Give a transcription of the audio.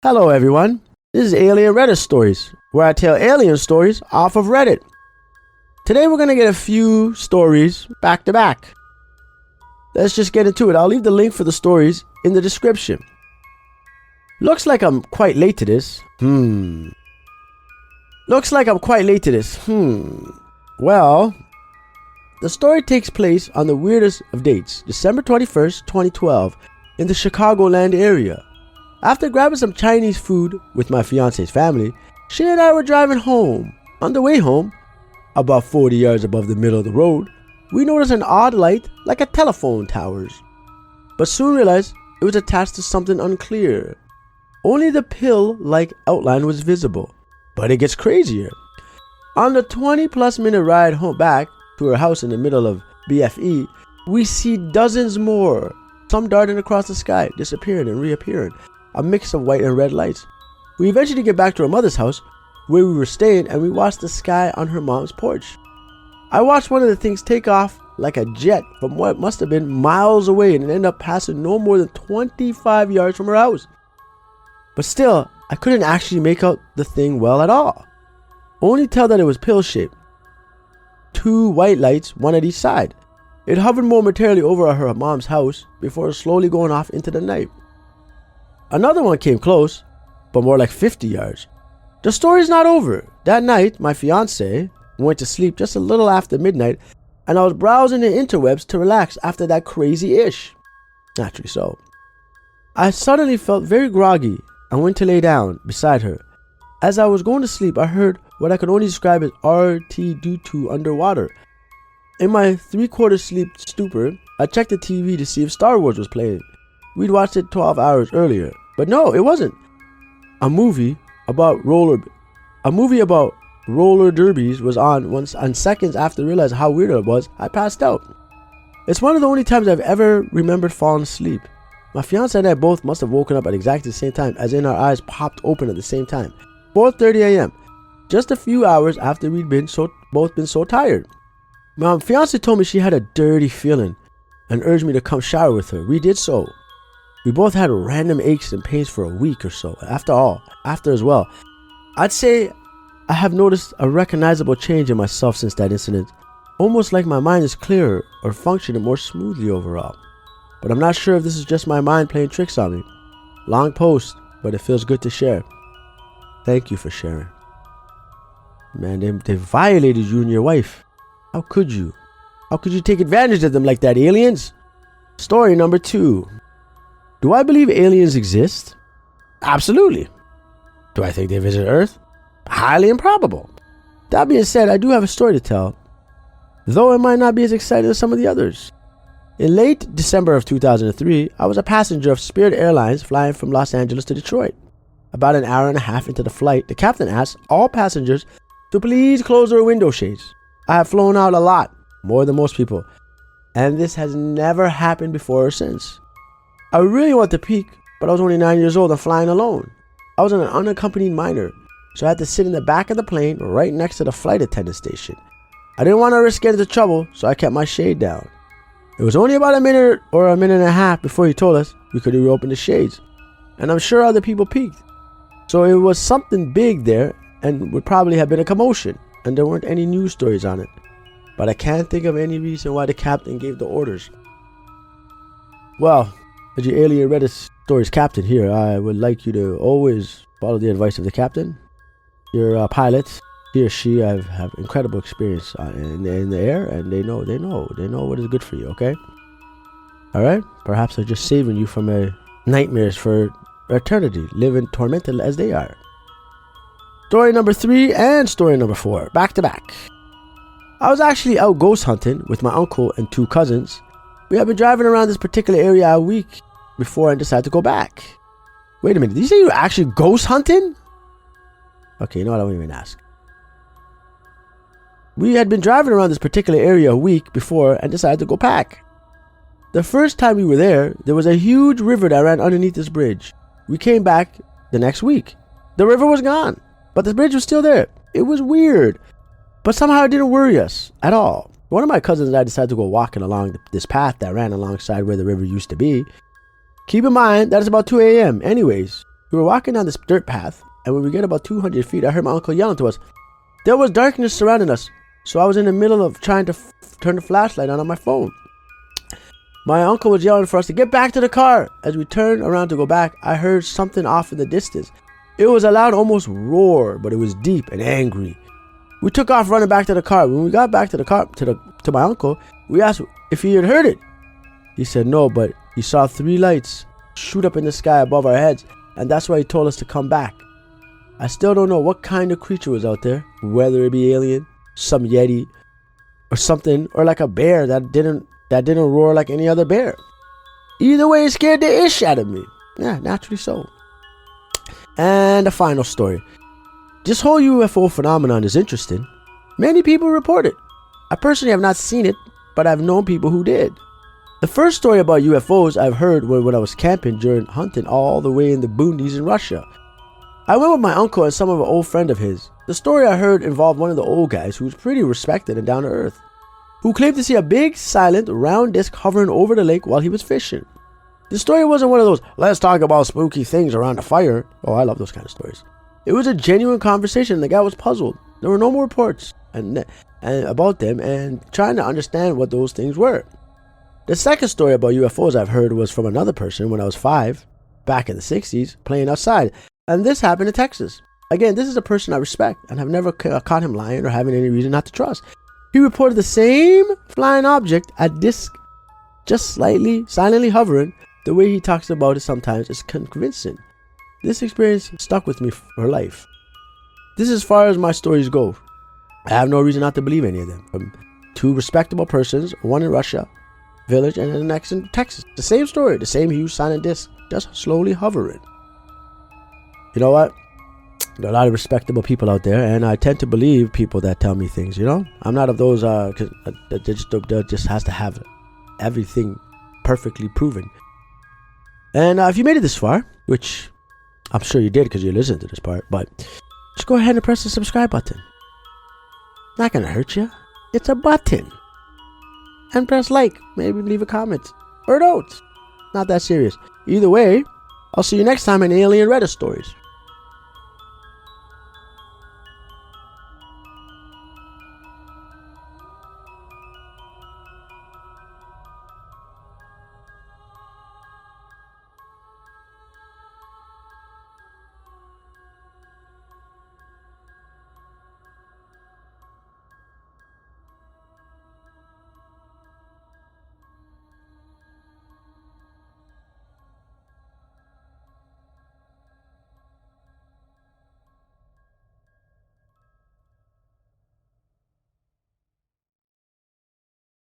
Hello everyone, this is Alien Reddit Stories, where I tell alien stories off of Reddit. Today we're going to get a few stories back to back. Let's just get into it. I'll leave the link for the stories in the description. Looks like I'm quite late to this. Well, the story takes place on the weirdest of dates, December 21st, 2012, in the Chicagoland area. After grabbing some Chinese food with my fiance's family, she and I were driving home. On the way home, about 40 yards above the middle of the road, we noticed an odd light like a telephone tower's, but soon realized it was attached to something unclear. Only the pill-like outline was visible. But it gets crazier. On the 20-plus minute ride home back to her house in the middle of BFE, we see dozens more, some darting across the sky, disappearing and reappearing, a mix of white and red lights. We eventually get back to her mother's house, where we were staying, and we watched the sky on her mom's porch. I watched one of the things take off like a jet from what must have been miles away and end up passing no more than 25 yards from her house. But still, I couldn't actually make out the thing well at all. Only tell that it was pill-shaped. Two white lights, one at each side. It hovered momentarily over her mom's house before slowly going off into the night. Another one came close, but more like 50 yards. The story's not over. That night, my fiancé went to sleep just a little after midnight, and I was browsing the interwebs to relax after that crazy-ish. Naturally so. I suddenly felt very groggy and went to lay down beside her. As I was going to sleep, I heard what I could only describe as RT-22 underwater. In my three-quarter sleep stupor, I checked the TV to see if Star Wars was playing. We'd watched it 12 hours earlier. But no, it wasn't. A movie about roller derbies was on once, and seconds after I realized how weird it was, I passed out. It's one of the only times I've ever remembered falling asleep. My fiancé and I both must have woken up at exactly the same time, as in our eyes popped open at the same time. 4:30 a.m. Just a few hours after we'd both been so tired. My fiancé told me she had a dirty feeling and urged me to come shower with her. We did so. We both had random aches and pains for a week or so. After as well. I'd say I have noticed a recognizable change in myself since that incident. Almost like my mind is clearer or functioning more smoothly overall. But I'm not sure if this is just my mind playing tricks on me. Long post, but it feels good to share. Thank you for sharing. Man, they violated you and your wife. How could you? How could you take advantage of them like that, aliens? Story number 2. Do I believe aliens exist? Absolutely. Do I think they visit Earth? Highly improbable. That being said, I do have a story to tell, though it might not be as exciting as some of the others. In late December of 2003, I was a passenger of Spirit Airlines flying from Los Angeles to Detroit. About an hour and a half into the flight, the captain asked all passengers to please close their window shades. I have flown out a lot, more than most people, and this has never happened before or since. I really wanted to peek, but I was only 9 years old and flying alone. I was an unaccompanied minor, so I had to sit in the back of the plane right next to the flight attendant station. I didn't want to risk getting into trouble, so I kept my shade down. It was only about a minute or a minute and a half before he told us we could reopen the shades, and I'm sure other people peeked. So it was something big there and would probably have been a commotion, and there weren't any news stories on it. But I can't think of any reason why the captain gave the orders. Well, as your Alien Reddit Stories captain here, I would like you to always follow the advice of the captain. Your pilot, he or she, have incredible experience in the air, and they know what is good for you, okay? Alright? Perhaps they're just saving you from nightmares for eternity, living tormented as they are. Story number 3 and story number 4, back to back. I was actually out ghost hunting with my uncle and 2 cousins. We had been driving around this particular area a week before I decided to go back. Wait a minute, did you say you were actually ghost hunting? Okay, you know what, I won't even ask. We had been driving around this particular area a week before and decided to go back. The first time we were there was a huge river that ran underneath this bridge. We came back the next week. The river was gone, but the bridge was still there. It was weird, but somehow it didn't worry us at all. One of my cousins and I decided to go walking along this path that ran alongside where the river used to be. Keep in mind that it's about 2 a.m. anyways, We were walking down this dirt path, and when we get about 200 feet, I heard my uncle yelling to us. There was darkness surrounding us, so I was in the middle of trying to turn the flashlight on my phone. My uncle was yelling for us to get back to the car. As we turned around to go back, I heard something off in the distance. It was a loud, almost roar, but it was deep and angry. We took off running back to the car. When we got back to the car, to my uncle, we asked if he had heard it. He said no, but he saw 3 lights shoot up in the sky above our heads, and that's why he told us to come back. I still don't know what kind of creature was out there, whether it be alien, some yeti, or something, or like a bear that didn't roar like any other bear. Either way, it scared the ish out of me. Yeah, naturally so. And the final story. This whole UFO phenomenon is interesting. Many people report it. I personally have not seen it, but I've known people who did. The first story about UFOs I've heard when I was camping during hunting all the way in the boonies in Russia. I went with my uncle and some of an old friend of his. The story I heard involved one of the old guys who was pretty respected and down to earth, who claimed to see a big, silent, round disc hovering over the lake while he was fishing. The story wasn't one of those, let's talk about spooky things around the fire. Oh, I love those kind of stories. It was a genuine conversation, and the guy was puzzled. There were no more reports and about them and trying to understand what those things were. The second story about UFOs I've heard was from another person when I was 5, back in the 60s, playing outside. And this happened in Texas. Again, this is a person I respect and have never caught him lying or having any reason not to trust. He reported the same flying object, a disc, just slightly, silently hovering. The way he talks about it sometimes is convincing. This experience stuck with me for life. This is as far as my stories go. I have no reason not to believe any of them. From 2 respectable persons, one in Russia, village, and the next in Texas. The same story, the same huge silent disc, just slowly hovering. You know what? There are a lot of respectable people out there, and I tend to believe people that tell me things, you know? I'm not of those that just has to have everything perfectly proven. And if you made it this far, which I'm sure you did because you listened to this part, but just go ahead and press the subscribe button. Not gonna hurt you. It's a button. And press like, maybe leave a comment. Or don't. Not that serious. Either way, I'll see you next time in Alien Reddit Stories.